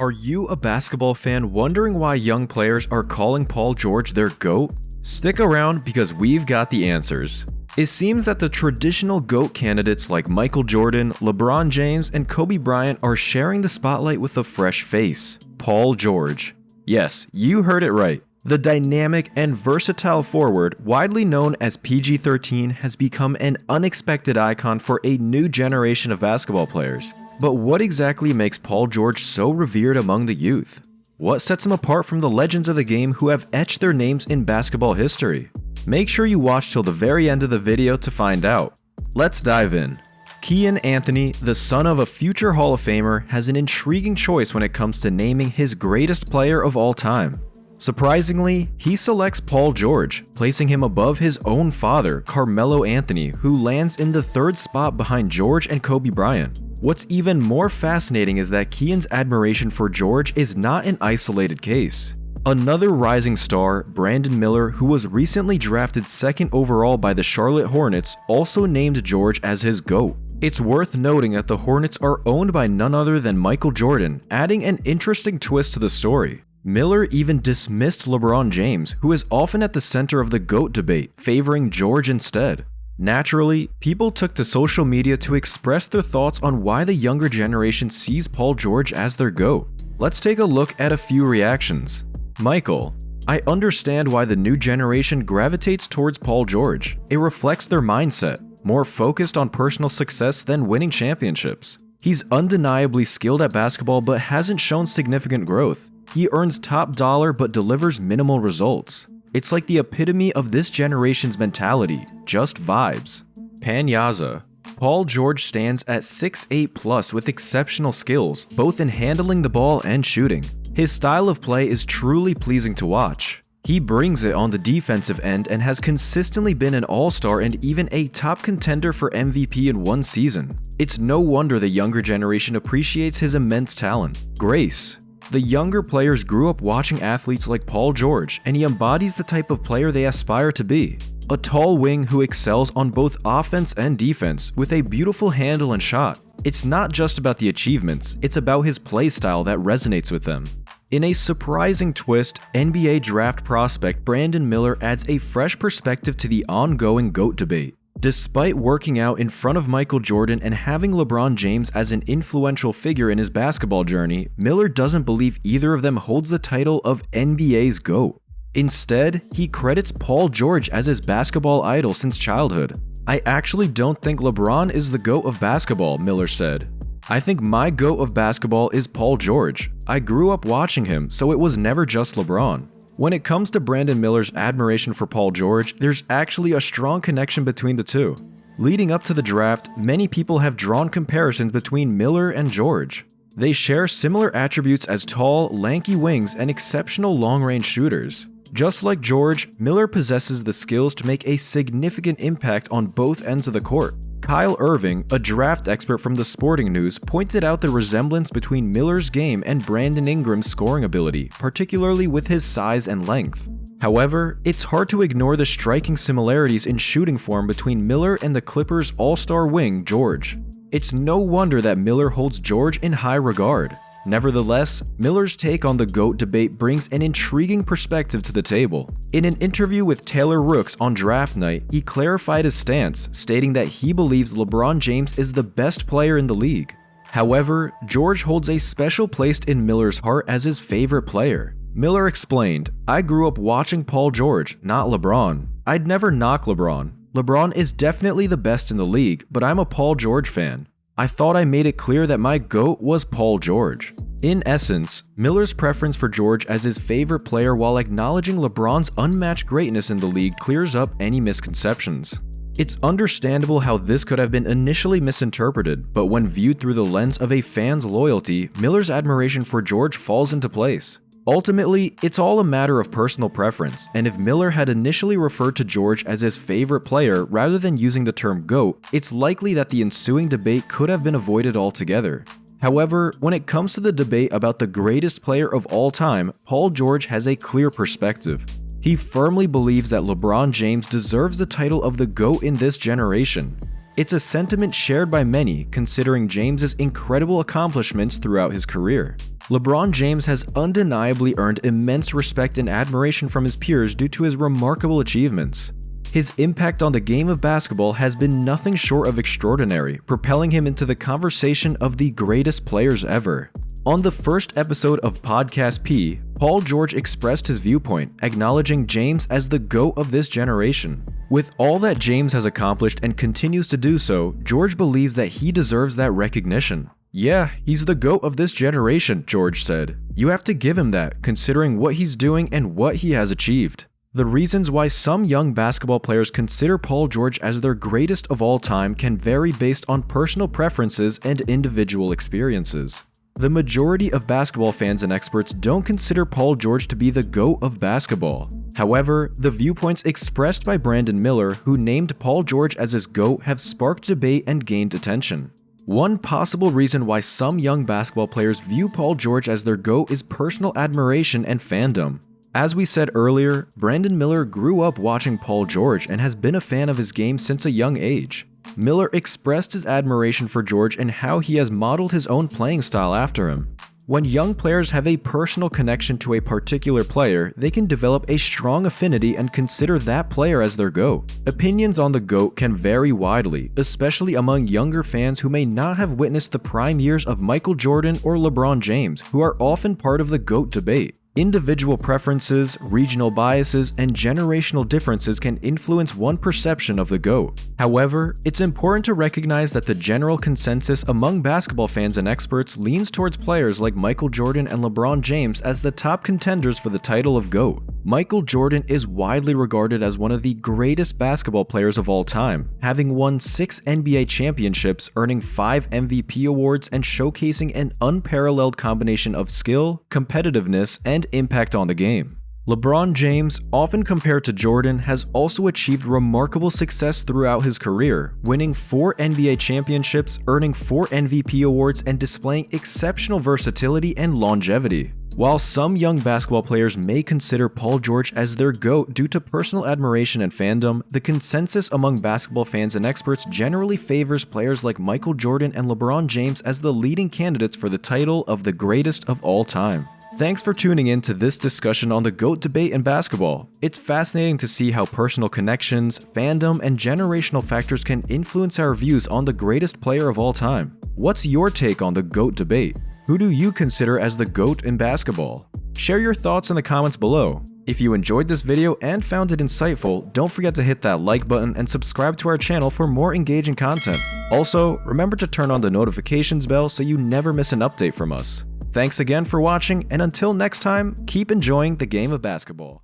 Are you a basketball fan wondering why young players are calling Paul George their GOAT? Stick around because we've got the answers. It seems that the traditional GOAT candidates like Michael Jordan, LeBron James, and Kobe Bryant are sharing the spotlight with a fresh face, Paul George. Yes, you heard it right. The dynamic and versatile forward, widely known as PG-13, has become an unexpected icon for a new generation of basketball players. But what exactly makes Paul George so revered among the youth? What sets him apart from the legends of the game who have etched their names in basketball history? Make sure you watch till the very end of the video to find out. Let's dive in. Kiyan Anthony, the son of a future Hall of Famer, has an intriguing choice when it comes to naming his greatest player of all time. Surprisingly, he selects Paul George, placing him above his own father, Carmelo Anthony, who lands in the third spot behind George and Kobe Bryant. What's even more fascinating is that Kiyan's admiration for George is not an isolated case. Another rising star, Brandon Miller, who was recently drafted second overall by the Charlotte Hornets, also named George as his GOAT. It's worth noting that the Hornets are owned by none other than Michael Jordan, adding an interesting twist to the story. Miller even dismissed LeBron James, who is often at the center of the GOAT debate, favoring George instead. Naturally, people took to social media to express their thoughts on why the younger generation sees Paul George as their GOAT. Let's take a look at a few reactions. Michael: I understand why the new generation gravitates towards Paul George. It reflects their mindset, more focused on personal success than winning championships. He's undeniably skilled at basketball but hasn't shown significant growth. He earns top dollar but delivers minimal results. It's like the epitome of this generation's mentality, just vibes. Panyaza: Paul George stands at 6'8+ with exceptional skills, both in handling the ball and shooting. His style of play is truly pleasing to watch. He brings it on the defensive end and has consistently been an all-star and even a top contender for MVP in one season. It's no wonder the younger generation appreciates his immense talent. Grace: the younger players grew up watching athletes like Paul George, and he embodies the type of player they aspire to be. A tall wing who excels on both offense and defense with a beautiful handle and shot. It's not just about the achievements, it's about his play style that resonates with them. In a surprising twist, NBA draft prospect Brandon Miller adds a fresh perspective to the ongoing GOAT debate. Despite working out in front of Michael Jordan and having LeBron James as an influential figure in his basketball journey, Miller doesn't believe either of them holds the title of NBA's GOAT. Instead, he credits Paul George as his basketball idol since childhood. I actually don't think LeBron is the GOAT of basketball, Miller said. I think my GOAT of basketball is Paul George. I grew up watching him, so it was never just LeBron. When it comes to Brandon Miller's admiration for Paul George, there's actually a strong connection between the two. Leading up to the draft, many people have drawn comparisons between Miller and George. They share similar attributes as tall, lanky wings and exceptional long-range shooters. Just like George, Miller possesses the skills to make a significant impact on both ends of the court. Kyle Irving, a draft expert from The Sporting News, pointed out the resemblance between Miller's game and Brandon Ingram's scoring ability, particularly with his size and length. However, it's hard to ignore the striking similarities in shooting form between Miller and the Clippers' all-star wing, George. It's no wonder that Miller holds George in high regard. Nevertheless, Miller's take on the GOAT debate brings an intriguing perspective to the table. In an interview with Taylor Rooks on draft night, he clarified his stance, stating that he believes LeBron James is the best player in the league. However, George holds a special place in Miller's heart as his favorite player. Miller explained, "I grew up watching Paul George, not LeBron. I'd never knock LeBron. LeBron is definitely the best in the league, but I'm a Paul George fan. I thought I made it clear that my GOAT was Paul George." In essence, Miller's preference for George as his favorite player while acknowledging LeBron's unmatched greatness in the league clears up any misconceptions. It's understandable how this could have been initially misinterpreted, but when viewed through the lens of a fan's loyalty, Miller's admiration for George falls into place. Ultimately, it's all a matter of personal preference, and if Miller had initially referred to George as his favorite player rather than using the term GOAT, it's likely that the ensuing debate could have been avoided altogether. However, when it comes to the debate about the greatest player of all time, Paul George has a clear perspective. He firmly believes that LeBron James deserves the title of the GOAT in this generation. It's a sentiment shared by many considering James's incredible accomplishments throughout his career. LeBron James has undeniably earned immense respect and admiration from his peers due to his remarkable achievements. His impact on the game of basketball has been nothing short of extraordinary, propelling him into the conversation of the greatest players ever. On the first episode of Podcast P, Paul George expressed his viewpoint, acknowledging James as the GOAT of this generation. With all that James has accomplished and continues to do so, George believes that he deserves that recognition. "Yeah, he's the GOAT of this generation," George said. "You have to give him that, considering what he's doing and what he has achieved." The reasons why some young basketball players consider Paul George as their greatest of all time can vary based on personal preferences and individual experiences. The majority of basketball fans and experts don't consider Paul George to be the GOAT of basketball. However, the viewpoints expressed by Brandon Miller, who named Paul George as his GOAT, have sparked debate and gained attention. One possible reason why some young basketball players view Paul George as their GOAT is personal admiration and fandom. As we said earlier, Brandon Miller grew up watching Paul George and has been a fan of his game since a young age. Miller expressed his admiration for George and how he has modeled his own playing style after him. When young players have a personal connection to a particular player, they can develop a strong affinity and consider that player as their GOAT. Opinions on the GOAT can vary widely, especially among younger fans who may not have witnessed the prime years of Michael Jordan or LeBron James, who are often part of the GOAT debate. Individual preferences, regional biases, and generational differences can influence one perception of the GOAT. However, it's important to recognize that the general consensus among basketball fans and experts leans towards players like Michael Jordan and LeBron James as the top contenders for the title of GOAT. Michael Jordan is widely regarded as one of the greatest basketball players of all time, having won 6 NBA championships, earning 5 MVP awards, and showcasing an unparalleled combination of skill, competitiveness, and impact on the game. LeBron James, often compared to Jordan, has also achieved remarkable success throughout his career, winning 4 NBA championships, earning 4 MVP awards, and displaying exceptional versatility and longevity. While some young basketball players may consider Paul George as their GOAT due to personal admiration and fandom, the consensus among basketball fans and experts generally favors players like Michael Jordan and LeBron James as the leading candidates for the title of the greatest of all time. Thanks for tuning in to this discussion on the GOAT debate in basketball. It's fascinating to see how personal connections, fandom, and generational factors can influence our views on the greatest player of all time. What's your take on the GOAT debate? Who do you consider as the GOAT in basketball? Share your thoughts in the comments below. If you enjoyed this video and found it insightful, don't forget to hit that like button and subscribe to our channel for more engaging content. Also, remember to turn on the notifications bell so you never miss an update from us. Thanks again for watching, and until next time, keep enjoying the game of basketball.